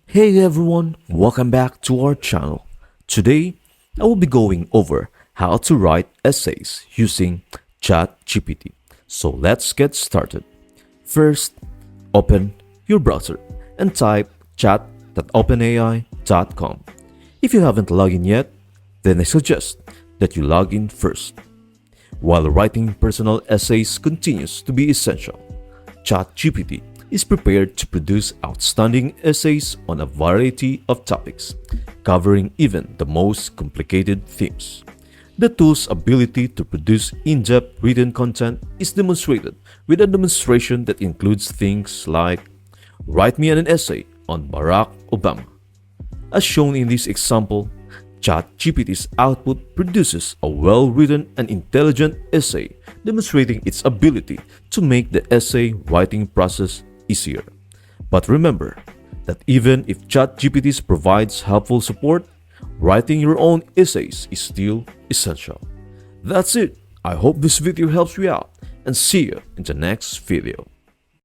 Hey everyone, welcome back to our channel. Today, I will be going over how to write essays using ChatGPT. So let's get started. First, open your browser and type chat.openai.com. If you haven't logged in yet, then I suggest that you log in first. While writing personal essays continues to be essential, ChatGPT is prepared to produce outstanding essays on a variety of topics, covering even the most complicated themes. The tool's ability to produce in-depth written content is demonstrated with a demonstration that includes things like write me an essay on Barack Obama. As shown in this example, ChatGPT's output produces a well-written and intelligent essay demonstrating its ability to make the essay writing process easier. But remember that even if ChatGPT provides helpful support, writing your own essays is still essential. That's it. I hope this video helps you out and see you in the next video.